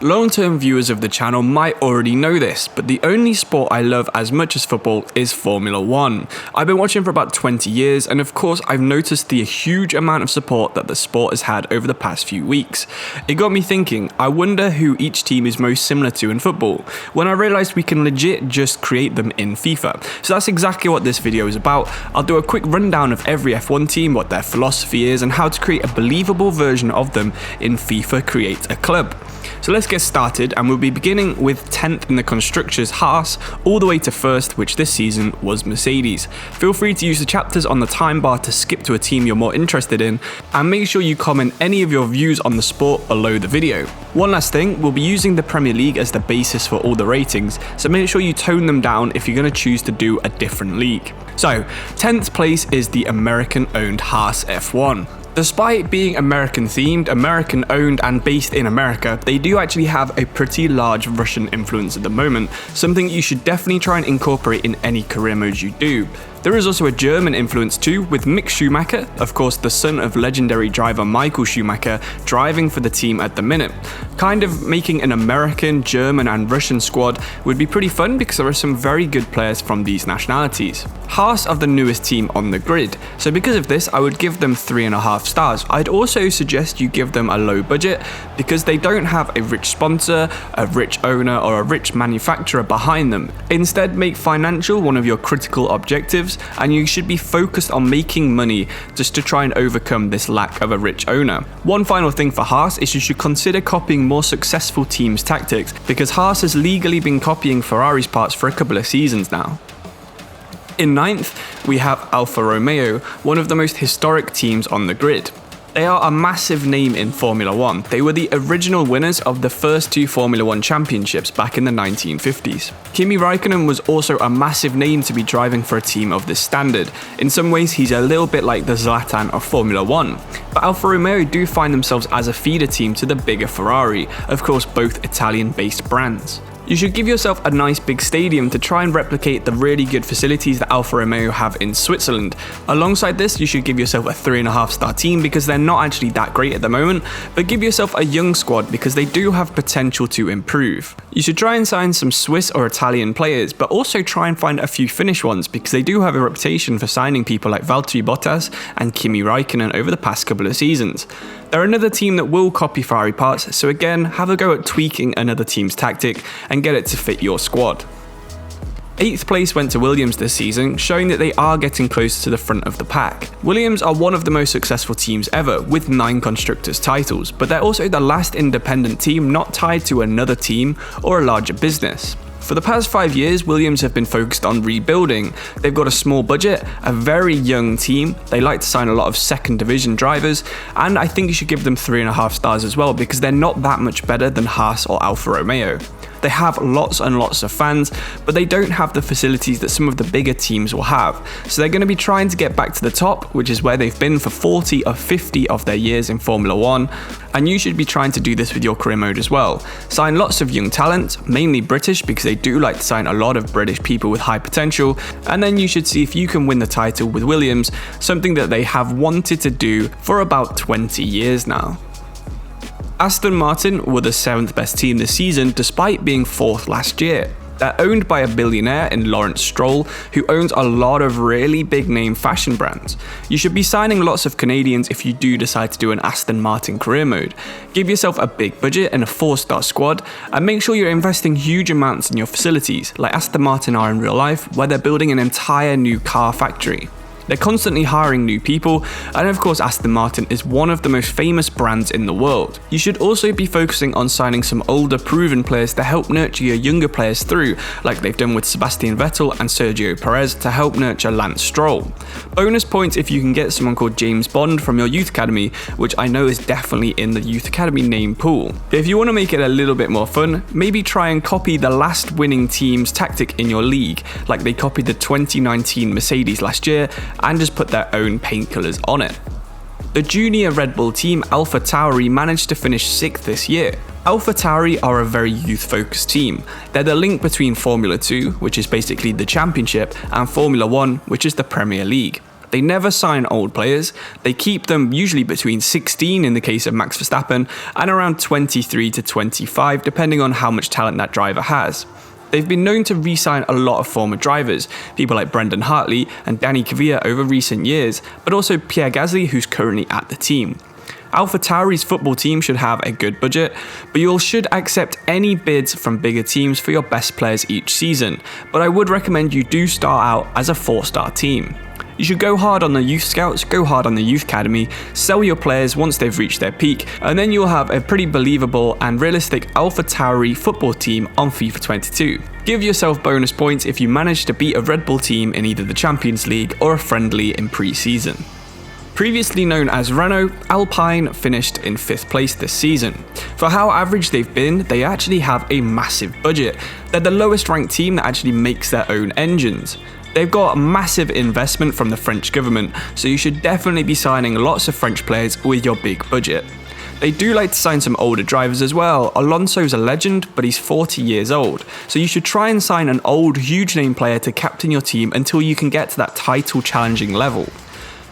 Long-term viewers of the channel might already know this, but the only sport I love as much as football is Formula 1. I've been watching for about 20 years, and of course I've noticed the huge amount of support that the sport has had over the past few weeks. It got me thinking, I wonder who each team is most similar to in football, when I realised we can legit just create them in FIFA. So that's exactly what this video is about. I'll do a quick rundown of every F1 team, what their philosophy is, and how to create a believable version of them in FIFA Create a Club. So let's get started, and we'll be beginning with 10th in the constructors Haas, all the way to 1st, which this season was Mercedes. Feel free to use the chapters on the time bar to skip to a team you're more interested in, and make sure you comment any of your views on the sport below the video. One last thing, we'll be using the Premier League as the basis for all the ratings, so make sure you tone them down if you're going to choose to do a different league. So, 10th place is the American-owned Haas F1. Despite being American themed, American owned and based in America, they do actually have a pretty large Russian influence at the moment, something you should definitely try and incorporate in any career modes you do. There is also a German influence too, with Mick Schumacher, of course the son of legendary driver Michael Schumacher, driving for the team at the minute. Kind of making an American, German and Russian squad would be pretty fun because there are some very good players from these nationalities. Haas are the newest team on the grid, so because of this I would give them 3.5 stars. I'd also suggest you give them a low budget because they don't have a rich sponsor, a rich owner or a rich manufacturer behind them. Instead, make financial one of your critical objectives, and you should be focused on making money just to try and overcome this lack of a rich owner. One final thing for Haas is you should consider copying more successful teams' tactics, because Haas has legally been copying Ferrari's parts for a couple of seasons now. In 9th, we have Alfa Romeo, one of the most historic teams on the grid. They are a massive name in Formula 1. They were the original winners of the first 2 Formula 1 championships back in the 1950s. Kimi Raikkonen was also a massive name to be driving for a team of this standard. In some ways, he's a little bit like the Zlatan of Formula 1. But Alfa Romeo do find themselves as a feeder team to the bigger Ferrari, of course both Italian-based brands. You should give yourself a nice big stadium to try and replicate the really good facilities that Alfa Romeo have in Switzerland. Alongside this, you should give yourself a 3.5 star team because they're not actually that great at the moment, but give yourself a young squad because they do have potential to improve. You should try and sign some Swiss or Italian players, but also try and find a few Finnish ones because they do have a reputation for signing people like Valtteri Bottas and Kimi Raikkonen over the past couple of seasons. They're another team that will copy Ferrari parts, so again, have a go at tweaking another team's tactic and get it to fit your squad. 8th place went to Williams this season, showing that they are getting close to the front of the pack. Williams are one of the most successful teams ever, with 9 constructors titles, but they're also the last independent team not tied to another team or a larger business. For the past 5 years, Williams have been focused on rebuilding. They've got a small budget, a very young team, they like to sign a lot of second division drivers, and I think you should give them 3.5 stars as well because they're not that much better than Haas or Alfa Romeo. They have lots and lots of fans, but they don't have the facilities that some of the bigger teams will have. So they're going to be trying to get back to the top, which is where they've been for 40 or 50 of their years in Formula 1. And you should be trying to do this with your career mode as well. Sign lots of young talent, mainly British, because they do like to sign a lot of British people with high potential. And then you should see if you can win the title with Williams, something that they have wanted to do for about 20 years now. Aston Martin were the 7th best team this season despite being 4th last year. They're owned by a billionaire in Lawrence Stroll, who owns a lot of really big name fashion brands. You should be signing lots of Canadians if you do decide to do an Aston Martin career mode. Give yourself a big budget and a 4-star squad, and make sure you're investing huge amounts in your facilities, like Aston Martin are in real life, where they're building an entire new car factory. They're constantly hiring new people, and of course Aston Martin is one of the most famous brands in the world. You should also be focusing on signing some older proven players to help nurture your younger players through, like they've done with Sebastian Vettel and Sergio Perez to help nurture Lance Stroll. Bonus points if you can get someone called James Bond from your youth academy, which I know is definitely in the youth academy name pool. If you want to make it a little bit more fun, maybe try and copy the last winning team's tactic in your league, like they copied the 2019 Mercedes last year, and just put their own paint colours on it. The junior Red Bull team Alpha Tauri managed to finish 6th this year. Alpha Tauri are a very youth-focused team. They're the link between Formula 2, which is basically the championship, and Formula 1, which is the Premier League. They never sign old players, they keep them usually between 16 in the case of Max Verstappen and around 23 to 25 depending on how much talent that driver has. They've been known to re-sign a lot of former drivers, people like Brendan Hartley and Danny Kvyat over recent years, but also Pierre Gasly who's currently at the team. Alpha Tauri's football team should have a good budget, but you should accept any bids from bigger teams for your best players each season, but I would recommend you do start out as a 4-star team. You should go hard on the youth scouts, go hard on the youth academy, sell your players once they've reached their peak, and then you'll have a pretty believable and realistic Alpha Tauri football team on FIFA 22. Give yourself bonus points if you manage to beat a Red Bull team in either the Champions League or a friendly in pre-season. Previously known as Renault, Alpine finished in 5th place this season. For how average they've been, they actually have a massive budget. They're the lowest ranked team that actually makes their own engines. They've got a massive investment from the French government, so you should definitely be signing lots of French players with your big budget. They do like to sign some older drivers as well. Alonso's a legend, but he's 40 years old, so you should try and sign an old, huge name player to captain your team until you can get to that title challenging level.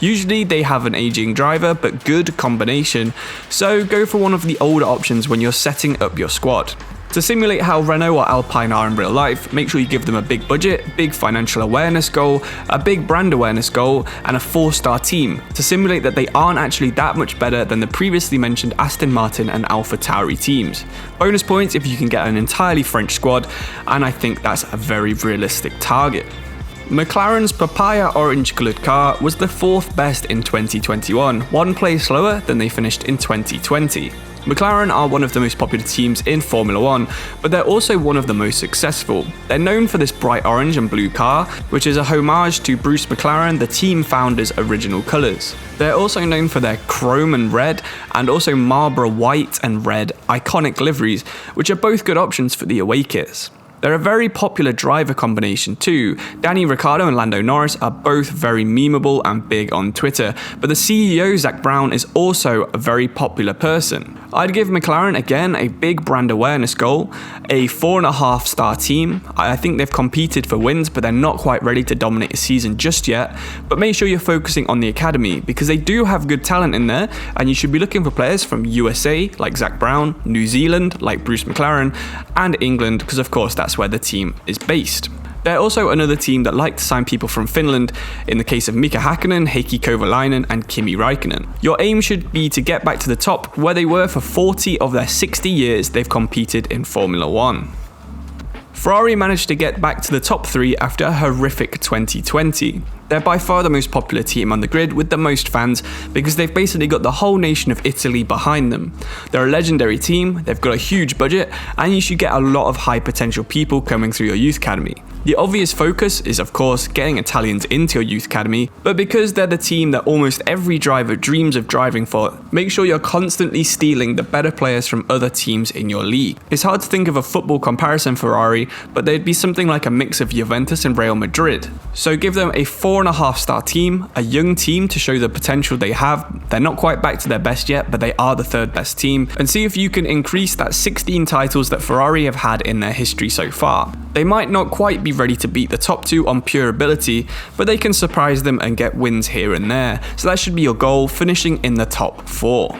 Usually they have an aging driver, but good combination, so go for one of the older options when you're setting up your squad. To simulate how Renault or Alpine are in real life, make sure you give them a big budget, big financial awareness goal, a big brand awareness goal, and a 4-star team, to simulate that they aren't actually that much better than the previously mentioned Aston Martin and Alpha Tauri teams. Bonus points if you can get an entirely French squad, and I think that's a very realistic target. McLaren's papaya orange coloured car was the 4th best in 2021, one place lower than they finished in 2020. McLaren are one of the most popular teams in Formula 1, but they're also one of the most successful. They're known for this bright orange and blue car, which is a homage to Bruce McLaren, the team founder's original colours. They're also known for their chrome and red, and also Marlboro white and red iconic liveries, which are both good options for the away kits. They're a very popular driver combination too. Danny Ricciardo and Lando Norris are both very memeable and big on Twitter, but the CEO Zak Brown is also a very popular person. I'd give McLaren again a big brand awareness goal, a 4.5-star team. I think they've competed for wins, but they're not quite ready to dominate a season just yet, but make sure you're focusing on the academy because they do have good talent in there, and you should be looking for players from USA like Zak Brown, New Zealand like Bruce McLaren, and England because of course that's where the team is based. They're also another team that like to sign people from Finland in the case of Mika Häkkinen, Heikki Kovalainen and Kimi Räikkönen. Your aim should be to get back to the top where they were for 40 of their 60 years they've competed in Formula 1. Ferrari managed to get back to the top 3 after a horrific 2020. They're by far the most popular team on the grid with the most fans because they've basically got the whole nation of Italy behind them. They're a legendary team, they've got a huge budget, and you should get a lot of high potential people coming through your youth academy. The obvious focus is of course getting Italians into your youth academy, but because they're the team that almost every driver dreams of driving for, make sure you're constantly stealing the better players from other teams in your league. It's hard to think of a football comparison for Ferrari, but they'd be something like a mix of Juventus and Real Madrid. So give them a 4.5-star team, a young team to show the potential they have. They're not quite back to their best yet, but they are the 3rd best team, and see if you can increase that 16 titles that Ferrari have had in their history so far. They might not quite be ready to beat the top 2 on pure ability, but they can surprise them and get wins here and there, so that should be your goal, finishing in the top 4.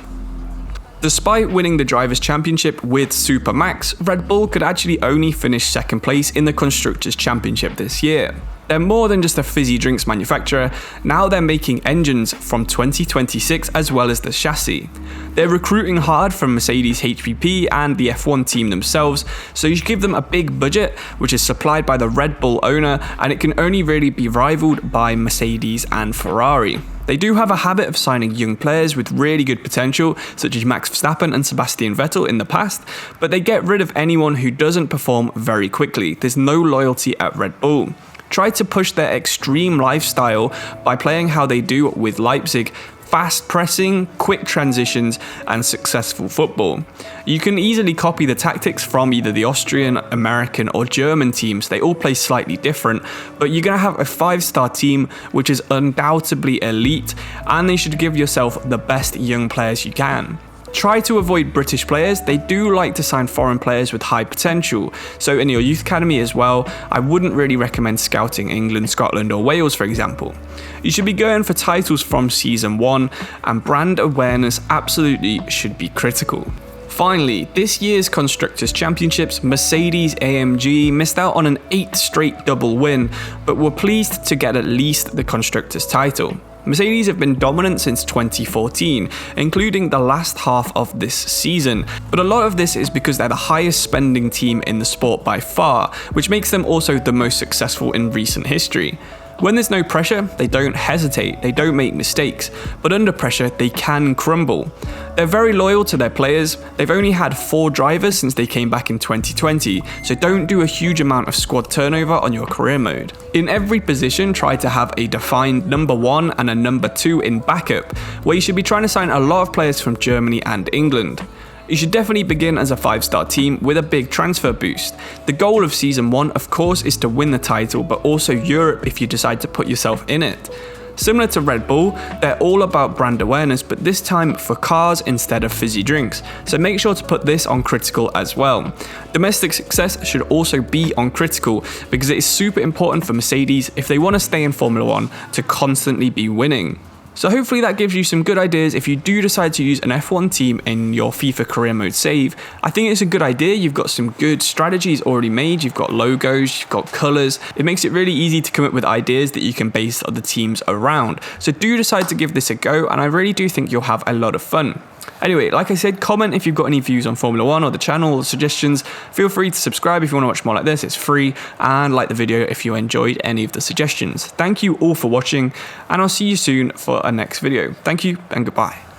Despite winning the Drivers' Championship with Supermax, Red Bull could actually only finish 2nd place in the Constructors' Championship this year. They're more than just a fizzy drinks manufacturer, now they're making engines from 2026 as well as the chassis. They're recruiting hard from Mercedes HPP and the F1 team themselves, so you should give them a big budget which is supplied by the Red Bull owner, and it can only really be rivaled by Mercedes and Ferrari. They do have a habit of signing young players with really good potential, such as Max Verstappen and Sebastian Vettel in the past, but they get rid of anyone who doesn't perform very quickly. There's no loyalty at Red Bull. Try to push their extreme lifestyle by playing how they do with Leipzig, fast pressing, quick transitions, and successful football. You can easily copy the tactics from either the Austrian, American, or German teams. They all play slightly different, but you're going to have a 5-star team which is undoubtedly elite, and they should give yourself the best young players you can. Try to avoid British players. They do like to sign foreign players with high potential. So in your youth academy as well, I wouldn't really recommend scouting England, Scotland or Wales, for example. You should be going for titles from season 1, and brand awareness absolutely should be critical. Finally, this year's Constructors Championships, Mercedes-AMG missed out on an 8th straight double win, but were pleased to get at least the Constructors title. Mercedes have been dominant since 2014, including the last half of this season, but a lot of this is because they're the highest spending team in the sport by far, which makes them also the most successful in recent history. When there's no pressure, they don't hesitate, they don't make mistakes, but under pressure, they can crumble. They're very loyal to their players. They've only had 4 drivers since they came back in 2020, so don't do a huge amount of squad turnover on your career mode. In every position, try to have a defined number 1 and a number 2 in backup, where you should be trying to sign a lot of players from Germany and England. You should definitely begin as a 5-star team with a big transfer boost. The goal of season 1, of course, is to win the title, but also Europe if you decide to put yourself in it. Similar to Red Bull, they're all about brand awareness, but this time for cars instead of fizzy drinks, so make sure to put this on critical as well. Domestic success should also be on critical, because it is super important for Mercedes if they want to stay in Formula 1 to constantly be winning. So hopefully that gives you some good ideas if you do decide to use an F1 team in your FIFA career mode save. I think it's a good idea. You've got some good strategies already made. You've got logos, you've got colors. It makes it really easy to come up with ideas that you can base other teams around. So do decide to give this a go, and I really do think you'll have a lot of fun. Anyway, like I said, comment if you've got any views on Formula 1 or the channel or suggestions. Feel free to subscribe if you want to watch more like this, it's free, and like the video if you enjoyed any of the suggestions. Thank you all for watching, and I'll see you soon for our next video. Thank you and goodbye.